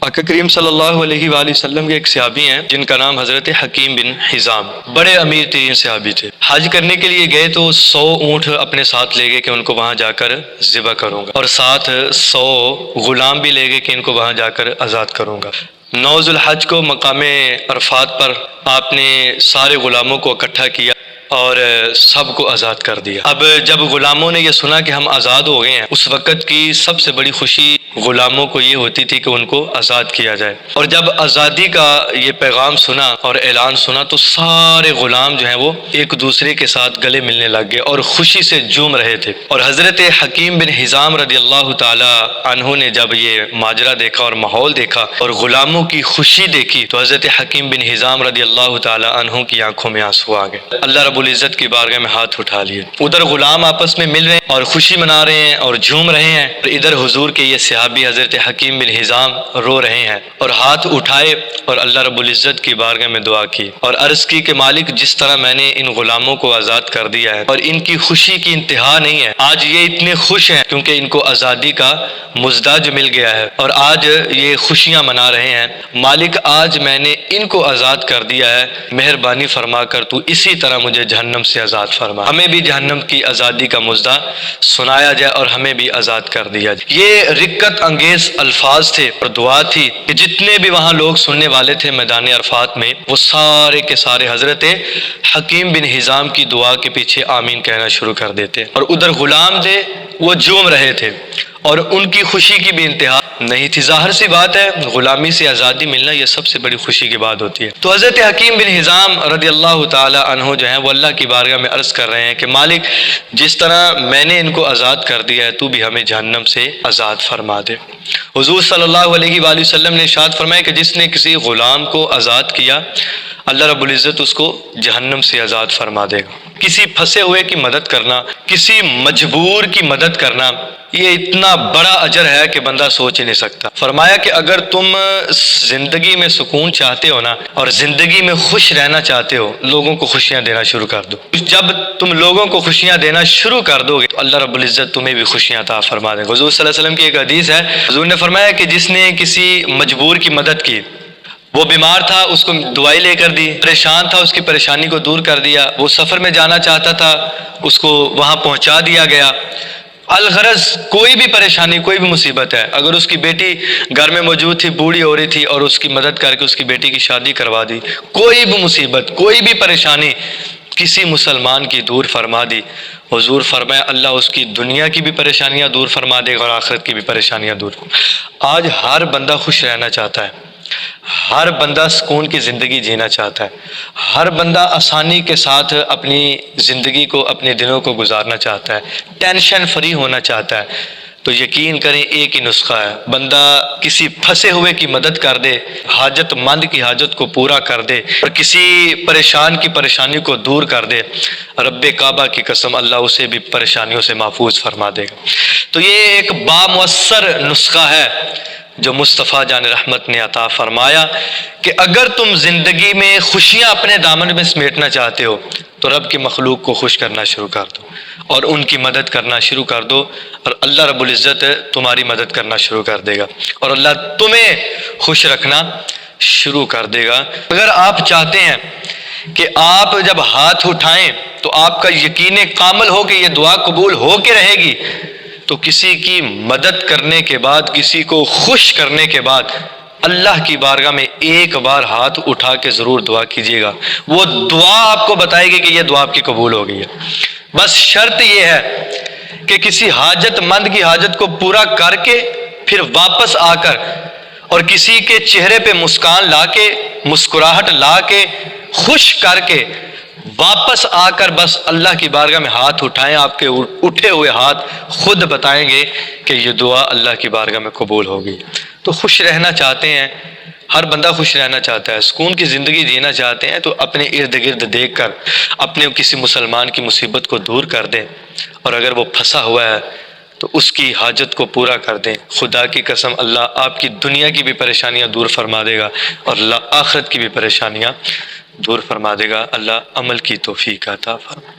آقا کریم صلی اللہ علیہ وآلہ وسلم کے ایک صحابی ہیں جن کا نام حضرت حکیم بن حزام، بڑے امیر ترین صحابی تھے۔ حج کرنے کے لیے گئے تو 100 اونٹ اپنے ساتھ لے گئے کہ ان کو وہاں جا کر ذبح کروں گا، اور ساتھ 100 غلام بھی لے گئے کہ ان کو وہاں جا کر آزاد کروں گا۔ 9 ذو الحج کو مقام عرفات پر آپ نے سارے غلاموں کو اکٹھا کیا اور سب کو آزاد کر دیا۔ اب جب غلاموں نے یہ سنا کہ ہم آزاد ہو گئے ہیں، اس وقت کی سب سے بڑی خوشی غلاموں کو یہ ہوتی تھی کہ ان کو آزاد کیا جائے، اور جب آزادی کا یہ پیغام سنا اور اعلان سنا تو سارے غلام جو ہیں وہ ایک دوسرے کے ساتھ گلے ملنے لگ گئے اور خوشی سے جھوم رہے تھے۔ اور حضرت حکیم بن حزام رضی اللہ تعالی عنہ نے جب یہ ماجرا دیکھا اور ماحول دیکھا اور غلاموں کی خوشی دیکھی تو حضرت حکیم بن حزام رضی اللہ تعالی عنہ کی آنکھوں میں آنسو آ گئے۔ اللہ رب العزت کی بارگاہ میں ہاتھ اٹھا لیے۔ ادھر غلام آپس میں مل رہے ہیں اور خوشی منا رہے ہیں اور جھوم رہے ہیں، اور ادھر حضور کے یہ صحابی حضرت حکیم بن حزام رو رہے ہیں اور ہاتھ اٹھائے اور اللہ رب العزت کی بارگاہ میں دعا کی اور عرض کی کہ مالک، جس طرح میں نے ان غلاموں کو آزاد کر دیا ہے اور ان کی خوشی کی انتہا نہیں ہے، آج یہ اتنے خوش ہیں کیونکہ ان کو آزادی کا مزداج مل گیا ہے اور آج یہ خوشیاں منا رہے ہیں، مالک آج میں نے ان کو آزاد کر دیا ہے، مہربانی فرما کر تو اسی طرح مجھے جہنم سے آزاد فرما، ہمیں بھی جہنم کی آزادی کا مزدہ سنایا جائے اور ہمیں بھی آزاد کر دیا جائے۔ یہ رقت انگیز الفاظ تھے اور دعا تھی کہ جتنے بھی وہاں لوگ سننے والے تھے میدان عرفات میں، وہ سارے کے سارے حضرت حکیم بن حزام کی دعا کے پیچھے آمین کہنا شروع کر دیتے، اور ادھر غلام تھے وہ جھوم رہے تھے اور ان کی خوشی کی بھی انتہا نہیں تھی۔ ظاہر سی بات ہے، غلامی سے آزادی ملنا یہ سب سے بڑی خوشی کی بات ہوتی ہے۔ تو حضرت حکیم بن حزام رضی اللہ تعالی عنہ جو ہیں وہ اللہ کی بارگاہ میں عرض کر رہے ہیں کہ مالک، جس طرح میں نے ان کو آزاد کر دیا ہے تو بھی ہمیں جہنم سے آزاد فرما دے۔ حضور صلی اللہ علیہ وآلہ وسلم نے ارشاد فرمایا کہ جس نے کسی غلام کو آزاد کیا، اللہ رب العزت اس کو جہنم سے آزاد فرما دے گا۔ کسی پھنسے ہوئے کی مدد کرنا، کسی مجبور کی مدد کرنا، یہ اتنا بڑا اجر ہے کہ بندہ سوچ ہی نہیں سکتا۔ فرمایا کہ اگر تم زندگی میں سکون چاہتے ہو نا اور زندگی میں خوش رہنا چاہتے ہو، لوگوں کو خوشیاں دینا شروع کر دو۔ جب تم لوگوں کو خوشیاں دینا شروع کر دو گے تو اللہ رب العزت تمہیں بھی خوشیاں عطا فرما دے گا۔ حضور صلی اللہ علیہ وسلم کی ایک حدیث ہے، حضور نے فرمایا کہ جس نے کسی مجبور کی مدد کی، وہ بیمار تھا اس کو دوائی لے کر دی، پریشان تھا اس کی پریشانی کو دور کر دیا، وہ سفر میں جانا چاہتا تھا اس کو وہاں پہنچا دیا گیا۔ الغرض کوئی بھی پریشانی، کوئی بھی مصیبت ہے، اگر اس کی بیٹی گھر میں موجود تھی، بوڑھی ہو رہی تھی اور اس کی مدد کر کے اس کی بیٹی کی شادی کروا دی، کوئی بھی مصیبت، کوئی بھی پریشانی کسی مسلمان کی دور فرما دی، حضور فرمایا اللہ اس کی دنیا کی بھی پریشانیاں دور فرما دے گا اور آخرت کی بھی پریشانیاں دور۔ آج ہر بندہ خوش رہنا چاہتا ہے، ہر بندہ سکون کی زندگی جینا چاہتا ہے، ہر بندہ آسانی کے ساتھ اپنی زندگی کو، اپنے دنوں کو گزارنا چاہتا ہے، ٹینشن فری ہونا چاہتا ہے۔ تو یقین کریں ایک ہی نسخہ ہے، بندہ کسی پھنسے ہوئے کی مدد کر دے، حاجت مند کی حاجت کو پورا کر دے اور کسی پریشان کی پریشانی کو دور کر دے، رب کعبہ کی قسم اللہ اسے بھی پریشانیوں سے محفوظ فرما دے گا۔ تو یہ ایک بامؤثر نسخہ ہے جو مصطفیٰ جان رحمت نے عطا فرمایا کہ اگر تم زندگی میں خوشیاں اپنے دامن میں سمیٹنا چاہتے ہو تو رب کی مخلوق کو خوش کرنا شروع کر دو اور ان کی مدد کرنا شروع کر دو، اور اللہ رب العزت تمہاری مدد کرنا شروع کر دے گا اور اللہ تمہیں خوش رکھنا شروع کر دے گا۔ اگر آپ چاہتے ہیں کہ آپ جب ہاتھ اٹھائیں تو آپ کا یقین کامل ہو کہ یہ دعا قبول ہو کے رہے گی، تو کسی کی مدد کرنے کے بعد، کسی کو خوش کرنے کے بعد اللہ کی بارگاہ میں ایک بار ہاتھ اٹھا کے ضرور دعا کیجیے گا، وہ دعا آپ کو بتائے گی کہ یہ دعا آپ کی قبول ہو گئی ہے۔ بس شرط یہ ہے کہ کسی حاجت مند کی حاجت کو پورا کر کے پھر واپس آ کر اور کسی کے چہرے پہ مسکان لا کے، مسکراہٹ لا کے، خوش کر کے واپس آ کر بس اللہ کی بارگاہ میں ہاتھ اٹھائیں، آپ کے اٹھے ہوئے ہاتھ خود بتائیں گے کہ یہ دعا اللہ کی بارگاہ میں قبول ہوگی۔ تو خوش رہنا چاہتے ہیں، ہر بندہ خوش رہنا چاہتا ہے، سکون کی زندگی جینا چاہتے ہیں تو اپنے ارد گرد دیکھ کر اپنے کسی مسلمان کی مصیبت کو دور کر دیں، اور اگر وہ پھنسا ہوا ہے تو اس کی حاجت کو پورا کر دیں۔ خدا کی قسم اللہ آپ کی دنیا کی بھی پریشانیاں دور فرما دے گا اور اللہ آخرت کی بھی پریشانیاں دور فرما دے گا۔ اللہ عمل کی توفیق عطا فرمائے۔